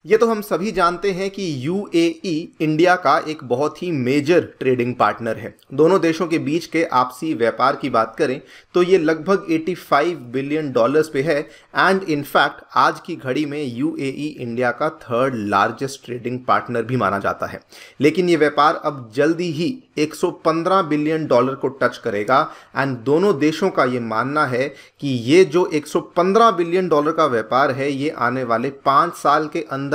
ये तो हम सभी जानते हैं कि यूएई इंडिया का एक बहुत ही मेजर ट्रेडिंग पार्टनर है। दोनों देशों के बीच के आपसी व्यापार की बात करें तो ये लगभग 85 बिलियन डॉलर्स पे है एंड इनफैक्ट आज की घड़ी में यूएई इंडिया का थर्ड लार्जेस्ट ट्रेडिंग पार्टनर भी माना जाता है। लेकिन ये व्यापार अब जल्दी ही 115 बिलियन डॉलर को टच करेगा एंड दोनों देशों का ये मानना है कि ये जो 115 बिलियन डॉलर का व्यापार है ये आने वाले 5 साल के अंदर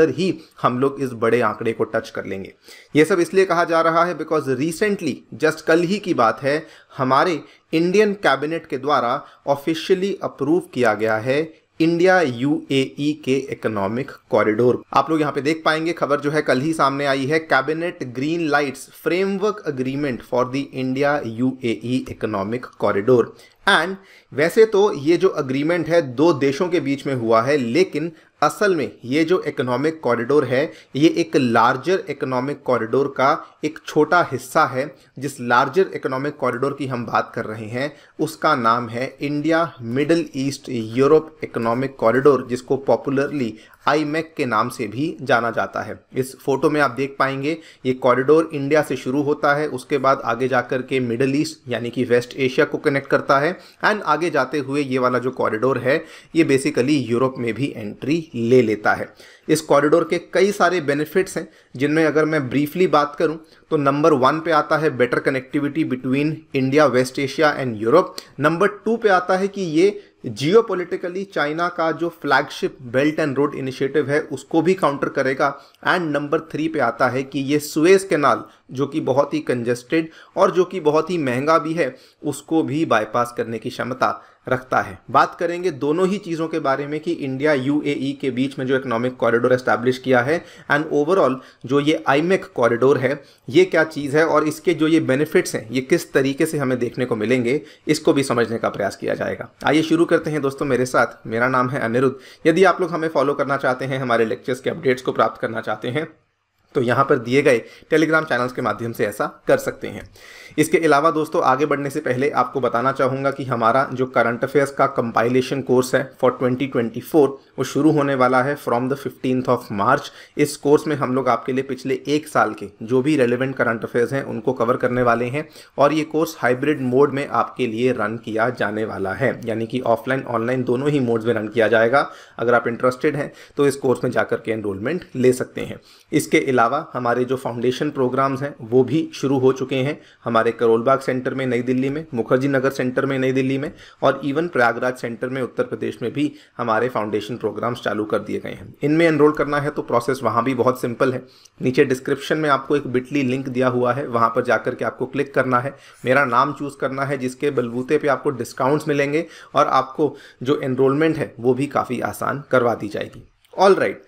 ही हम लोग इस बड़े आंकड़े को टच कर लेंगे। ये सब इसलिए कहा जा रहा है बिकॉज रिसेंटली जस्ट कल ही की बात है हमारे इंडियन कैबिनेट के द्वारा ऑफिशियली अप्रूव किया गया है इंडिया यूएई के इकोनॉमिक कॉरिडोर। आप लोग यहाँ पे देख पाएंगे, खबर जो है कल ही सामने आई है, cabinet green lights framework agreement for the India UAE economic corridor. And वैसे तो ये जो अग्रीमेंट है दो देशों के बीच में हुआ है, लेकिन असल में ये जो इकोनॉमिक कॉरिडोर है ये एक लार्जर इकोनॉमिक कॉरिडोर का एक छोटा हिस्सा है। जिस लार्जर इकोनॉमिक कॉरिडोर की हम बात कर रहे हैं उसका नाम है India middle east Europe economic corridor, जिसको पॉपुलरली आईमेक के नाम से भी जाना जाता है। इस फोटो में आप देख पाएंगे ये कॉरिडोर इंडिया से शुरू होता है, उसके बाद आगे जाकर के मिडिल ईस्ट यानी कि वेस्ट एशिया को कनेक्ट करता है एंड आगे जाते हुए ये वाला जो कॉरिडोर है ये बेसिकली यूरोप में भी एंट्री ले लेता है। इस कॉरिडोर के कई सारे बेनिफिट्स हैं जिनमें अगर मैं ब्रीफली बात करूं तो नंबर 1 पे आता है better connectivity between India, West Asia and Europe. Number 2 पे आता है कि ये जियोपॉलिटिकली चाइना का जो flagship belt and road initiative है उसको भी काउंटर करेगा। एंड नंबर 3 पे आता है कि ये सुएज कैनाल जो कि बहुत ही कंजेस्टेड और जो कि बहुत ही महंगा भी है उसको भी बाईपास करने की क्षमता रखता है। बात करेंगे दोनों ही चीज़ों के बारे में कि इंडिया यूएई के बीच में जो इकोनॉमिक कॉरिडोर एस्टैब्लिश किया है एंड ओवरऑल जो ये आईमेक कॉरिडोर है ये क्या चीज़ है और इसके जो ये बेनिफिट्स हैं ये किस तरीके से हमें देखने को मिलेंगे, इसको भी समझने का प्रयास किया जाएगा। आइए शुरू करते हैं दोस्तों मेरे साथ। मेरा नाम है अनिरुद्ध। यदि आप लोग हमें फॉलो करना चाहते हैं, हमारे लेक्चर्स के अपडेट्स को प्राप्त करना चाहते हैं तो यहाँ पर दिए गए टेलीग्राम चैनल्स के माध्यम से ऐसा कर सकते हैं। इसके अलावा दोस्तों आगे बढ़ने से पहले आपको बताना चाहूँगा कि हमारा जो करंट अफेयर्स का कंपाइलेशन कोर्स है फॉर 2024 वो शुरू होने वाला है from the 15th of March. इस कोर्स में हम लोग आपके लिए पिछले 1 साल के जो भी रेलिवेंट करंट अफेयर्स हैं उनको कवर करने वाले हैं और ये कोर्स हाइब्रिड मोड में आपके लिए रन किया जाने वाला है, यानी कि ऑफलाइन ऑनलाइन दोनों ही मोड्स में रन किया जाएगा। अगर आप इंटरेस्टेड हैं तो इस कोर्स में जाकर के एनरोलमेंट ले सकते हैं। इसके अलावा हमारे जो फाउंडेशन प्रोग्राम्स हैं वो भी शुरू हो चुके हैं हमारे करोल बाग सेंटर में नई दिल्ली में, मुखर्जी नगर सेंटर में नई दिल्ली में और इवन प्रयागराज सेंटर में उत्तर प्रदेश में भी हमारे फाउंडेशन प्रोग्राम्स चालू कर दिए गए हैं। इनमें एनरोल करना है तो प्रोसेस वहाँ भी बहुत सिंपल है। नीचे डिस्क्रिप्शन में आपको एक बिटली लिंक दिया हुआ है, वहाँ पर जाकर के आपको क्लिक करना है, मेरा नाम चूज़ करना है जिसके बलबूते पे आपको डिस्काउंट्स मिलेंगे और आपको जो एनरोलमेंट है वो भी काफ़ी आसान करवा दी जाएगी। ऑल राइट,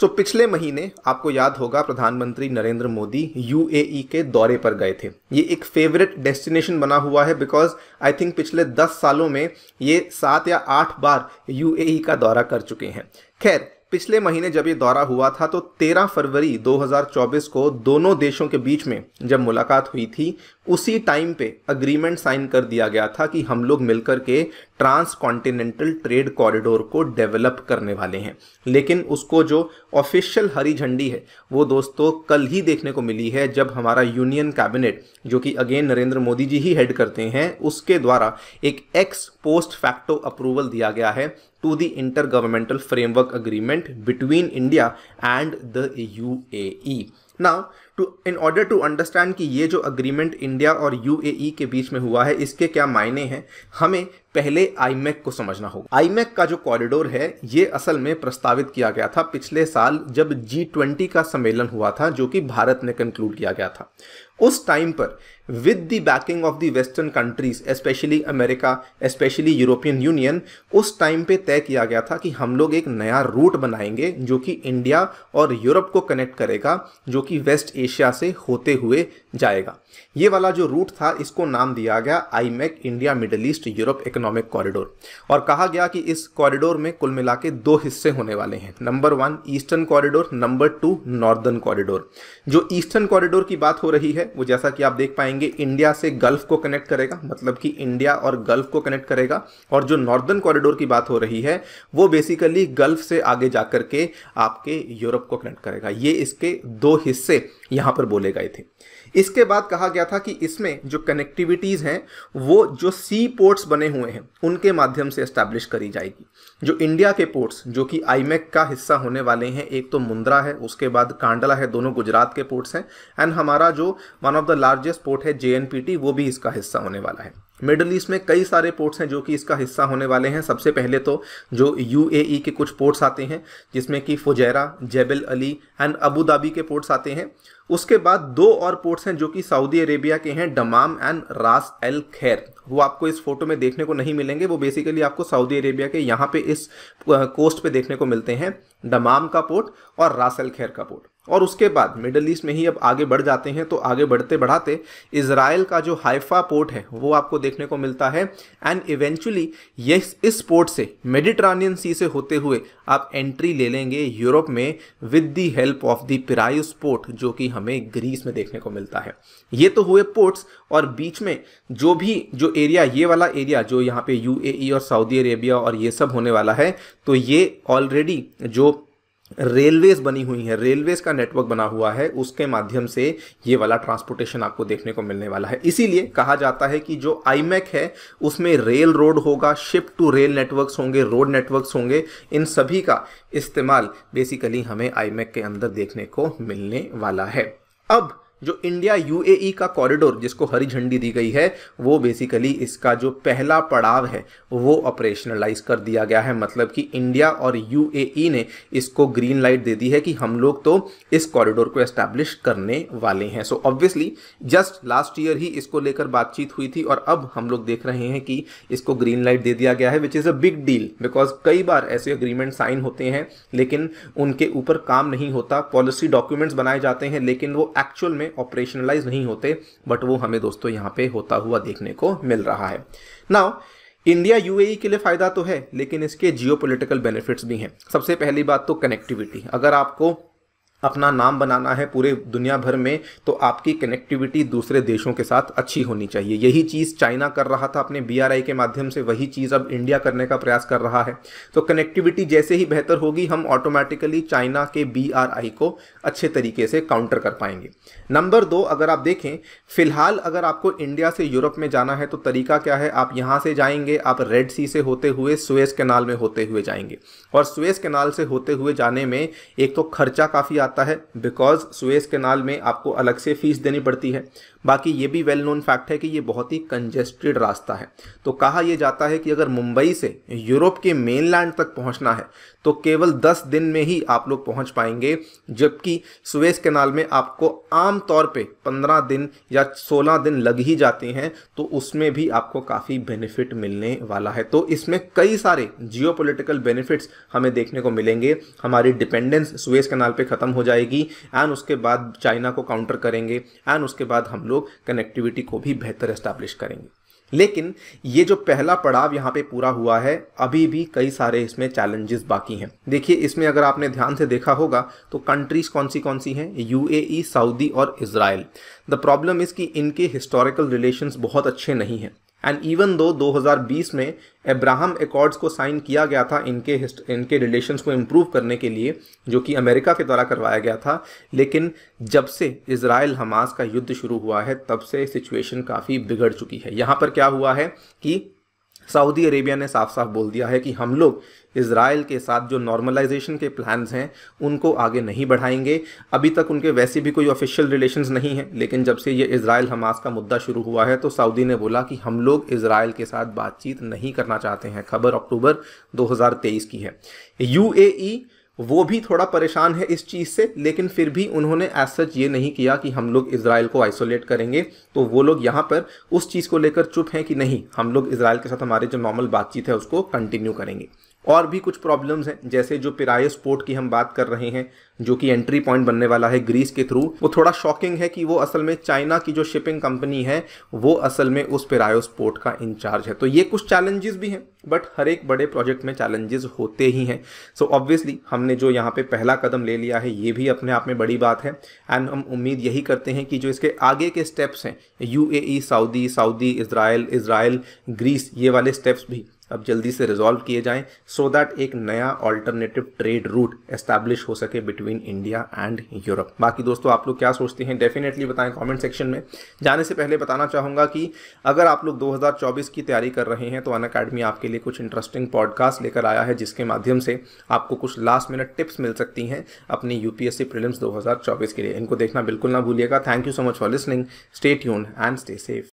सो पिछले महीने आपको याद होगा प्रधानमंत्री नरेंद्र मोदी यूएई के दौरे पर गए थे। ये एक फेवरेट डेस्टिनेशन बना हुआ है बिकॉज आई थिंक पिछले 10 सालों में ये 7 या 8 बार यूएई का दौरा कर चुके हैं। खैर, पिछले महीने जब ये दौरा हुआ था तो 13 फरवरी 2024 को दोनों देशों के बीच में जब मुलाकात हुई थी उसी टाइम पे अग्रीमेंट साइन कर दिया गया था कि हम लोग मिलकर के ट्रांस कॉन्टिनेंटल ट्रेड कॉरिडोर को डेवलप करने वाले हैं। लेकिन उसको जो ऑफिशियल हरी झंडी है वो दोस्तों कल ही देखने को मिली है जब हमारा यूनियन कैबिनेट जो कि अगेन नरेंद्र मोदी जी ही हेड करते हैं उसके द्वारा एक एक्स पोस्ट फैक्टो अप्रूवल दिया गया है to the intergovernmental framework agreement between India and the UAE. Now, in order to understand कि ये जो अग्रीमेंट इंडिया और यूएई के बीच में हुआ है इसके क्या मायने हैं, हमें पहले आईमेक को समझना होगा। आईमेक का जो कॉरिडोर है ये असल में प्रस्तावित किया गया था पिछले साल जब G20 का सम्मेलन हुआ था जो कि भारत में कंक्लूड किया गया था। उस टाइम पर with the banking of the western countries specially America, specially European union, उस टाइम पे तय किया गया था कि हम लोग एक नया रूट बनाएंगे जो कि इंडिया और यूरोप को कनेक्ट करेगा, जो कि वेस्ट एशिया से होते हुए जाएगा। ये वाला जो रूट था इसको नाम दिया गया IMEC, India middle east Europe economic corridor, और कहा गया कि इस कॉरिडोर में कुल मिला के 2 हिस्से होने वाले हैं। Number 1 eastern corridor, number 2 northern corridor. जो ईस्टर्न कॉरिडोर की बात हो रही है वो जैसा कि आप देख पाएंगे इंडिया से गल्फ को कनेक्ट करेगा, मतलब कि इंडिया और गल्फ को कनेक्ट करेगा, और जो नॉर्दर्न कॉरिडोर की बात हो रही है वो बेसिकली गल्फ से आगे जाकर के आपके यूरोप को कनेक्ट करेगा। ये इसके 2 हिस्से यहां पर बोले गए थे। इसके बाद कहा गया था कि इसमें जो कनेक्टिविटीज हैं वो जो सी पोर्ट्स बने हुए हैं उनके माध्यम से एस्टैब्लिश करी जाएगी। जो इंडिया के पोर्ट्स जो कि आईमेक का हिस्सा होने वाले हैं, एक तो मुंद्रा है, उसके बाद कांडला है, दोनों गुजरात के पोर्ट्स हैं, एंड हमारा जो one of the largest port है JNPT वो भी इसका हिस्सा होने वाला है। मिडिल ईस्ट में कई सारे पोर्ट्स हैं जो कि इसका हिस्सा होने वाले हैं। सबसे पहले तो जो UAE के कुछ पोर्ट्स आते हैं जिसमें कि Fujairah, Jebel Ali and Abu Dhabi के पोर्ट्स आते हैं। उसके बाद 2 और पोर्ट्स हैं जो कि सऊदी अरेबिया के हैं, दमाम एंड रास एल खैर। वो आपको इस फोटो में देखने को नहीं मिलेंगे, वो बेसिकली आपको सऊदी अरेबिया के यहाँ पे इस कोस्ट पे देखने को मिलते हैं, दमाम का पोर्ट और रास एल खैर का पोर्ट। और उसके बाद मिडिल ईस्ट में ही अब आगे बढ़ जाते हैं, तो आगे बढ़ते बढ़ाते इजराइल का जो हाइफा पोर्ट है वो आपको देखने को मिलता है, एंड इवेंचुअली ये इस पोर्ट से मेडिटरेनियन सी से होते हुए आप एंट्री ले लेंगे यूरोप में with the help of the Piraeus port जो कि हमें ग्रीस में देखने को मिलता है। ये तो हुए पोर्ट्स, और बीच में जो एरिया, ये वाला एरिया जो यहाँ पे UAE और सऊदी अरेबिया और ये सब होने वाला है, तो ये ऑलरेडी जो रेलवेज बनी हुई है, रेलवेज का नेटवर्क बना हुआ है, उसके माध्यम से ये वाला ट्रांसपोर्टेशन आपको देखने को मिलने वाला है। इसीलिए कहा जाता है कि जो आईमेक है उसमें रेल रोड होगा, शिप टू रेल नेटवर्क्स होंगे, रोड नेटवर्क्स होंगे, इन सभी का इस्तेमाल बेसिकली हमें आईमेक के अंदर देखने को मिलने वाला है। अब जो इंडिया UAE का कॉरिडोर जिसको हरी झंडी दी गई है वो बेसिकली इसका जो पहला पड़ाव है वो ऑपरेशनलाइज कर दिया गया है, मतलब कि इंडिया और UAE ने इसको ग्रीन लाइट दे दी है कि हम लोग तो इस कॉरिडोर को एस्टैब्लिश करने वाले हैं। So obviously just last year ही इसको लेकर बातचीत हुई थी और अब हम लोग देख रहे हैं कि इसको ग्रीन लाइट दे दिया गया है, which is a big deal, because कई बार ऐसे अग्रीमेंट साइन होते हैं लेकिन उनके ऊपर काम नहीं होता, पॉलिसी डॉक्यूमेंट्स बनाए जाते हैं लेकिन वो एक्चुअल में ऑपरेशनलाइज नहीं होते, बट वो हमें दोस्तों यहाँ पे होता हुआ देखने को मिल रहा है। नाउ इंडिया UAE के लिए फायदा तो है लेकिन इसके जियोपॉलिटिकल बेनिफिट्स भी हैं। सबसे पहली बात तो कनेक्टिविटी। अगर आपको अपना नाम बनाना है पूरे दुनिया भर में तो आपकी कनेक्टिविटी दूसरे देशों के साथ अच्छी होनी चाहिए। यही चीज़ चाइना कर रहा था अपने BRI के माध्यम से, वही चीज़ अब इंडिया करने का प्रयास कर रहा है। तो कनेक्टिविटी जैसे ही बेहतर होगी हम ऑटोमेटिकली चाइना के BRI को अच्छे तरीके से काउंटर कर पाएंगे। नंबर 2, अगर आप देखें फिलहाल अगर आपको इंडिया से यूरोप में जाना है तो तरीका क्या है, आप यहाँ से जाएंगे, आप रेड सी से होते हुए सुएज कैनाल में होते हुए जाएंगे, और सुएज कैनाल से होते हुए जाने में एक तो खर्चा काफ़ी आता है बिकॉज सुएज कैनाल में आपको अलग से फीस देनी पड़ती है। बाकी ये भी वेल नोन फैक्ट है कि ये बहुत ही कंजेस्टेड रास्ता है। तो कहा यह जाता है कि अगर मुंबई से यूरोप के मेनलैंड तक पहुंचना है तो केवल 10 दिन में ही आप लोग पहुंच पाएंगे, जबकि सुएज कैनाल में आपको आम तौर पे 15 दिन या 16 दिन लग ही जाते हैं, तो उसमें भी आपको काफ़ी बेनिफिट मिलने वाला है। तो इसमें कई सारे जियोपॉलिटिकल बेनिफिट्स हमें देखने को मिलेंगे। हमारी डिपेंडेंस सुएज कैनाल पे ख़त्म हो जाएगी एंड उसके बाद चाइना को काउंटर करेंगे एंड उसके बाद हम लोग कनेक्टिविटी को भी बेहतर एस्टैब्लिश करेंगे। लेकिन ये जो पहला पड़ाव यहाँ पे पूरा हुआ है, अभी भी कई सारे इसमें चैलेंजेस बाकी हैं। देखिए इसमें अगर आपने ध्यान से देखा होगा तो कंट्रीज कौन सी हैं, UAE, सऊदी और इजराइल। द प्रॉब्लम इज कि इनके हिस्टोरिकल रिलेशंस बहुत अच्छे नहीं हैं, एंड इवन दो 2020 में अब्राहम एकॉर्ड्स को साइन किया गया था इनके रिलेशंस को इम्प्रूव करने के लिए, जो कि अमेरिका के द्वारा करवाया गया था, लेकिन जब से इजराइल हमास का युद्ध शुरू हुआ है तब से सिचुएशन काफ़ी बिगड़ चुकी है। यहाँ पर क्या हुआ है कि सऊदी अरेबिया ने साफ साफ बोल दिया है कि हम लोग इजराइल के साथ जो नॉर्मलाइजेशन के प्लान्स हैं उनको आगे नहीं बढ़ाएंगे। अभी तक उनके वैसे भी कोई ऑफिशियल रिलेशंस नहीं हैं, लेकिन जब से ये इजराइल हमास का मुद्दा शुरू हुआ है तो सऊदी ने बोला कि हम लोग इजराइल के साथ बातचीत नहीं करना चाहते हैं। खबर अक्टूबर 2023 की है। UAE वो भी थोड़ा परेशान है इस चीज़ से, लेकिन फिर भी उन्होंने एज सच ये नहीं किया कि हम लोग इजराइल को आइसोलेट करेंगे। तो वो लोग यहाँ पर उस चीज़ को लेकर चुप हैं कि नहीं, हम लोग इजराइल के साथ हमारे जो नॉर्मल बातचीत है उसको कंटिन्यू करेंगे। और भी कुछ प्रॉब्लम्स हैं, जैसे जो पिरायस पोर्ट की हम बात कर रहे हैं, जो कि एंट्री पॉइंट बनने वाला है ग्रीस के थ्रू, वो थोड़ा शॉकिंग है कि वो असल में चाइना की जो शिपिंग कंपनी है वो असल में उस पिरायस पोर्ट का इंचार्ज है। तो ये कुछ चैलेंजेस भी हैं, बट हर एक बड़े प्रोजेक्ट में चैलेंजेस होते ही हैं। सो ऑब्वियसली हमने जो यहाँ पे पहला कदम ले लिया है ये भी अपने आप में बड़ी बात है, एंड हम उम्मीद यही करते हैं कि जो इसके आगे के स्टेप्स हैं, यूएई सऊदी इजराइल ग्रीस, ये वाले स्टेप्स भी अब जल्दी से रिजॉल्व किए जाएं, सो दैट एक नया ऑल्टरनेटिव ट्रेड रूट एस्टैब्लिश हो सके बिटवीन इंडिया एंड यूरोप। बाकी दोस्तों आप लोग क्या सोचते हैं डेफिनेटली बताएं कमेंट सेक्शन में। जाने से पहले बताना चाहूँगा कि अगर आप लोग 2024 की तैयारी कर रहे हैं तो अनअकैडमी आपके लिए कुछ इंटरेस्टिंग पॉडकास्ट लेकर आया है, जिसके माध्यम से आपको कुछ लास्ट मिनट टिप्स मिल सकती हैं अपनी यूपीएससी प्रीलिम्स 2024 के लिए। इनको देखना बिल्कुल ना भूलिएगा। Thank you so much for listening, stay tuned and stay safe.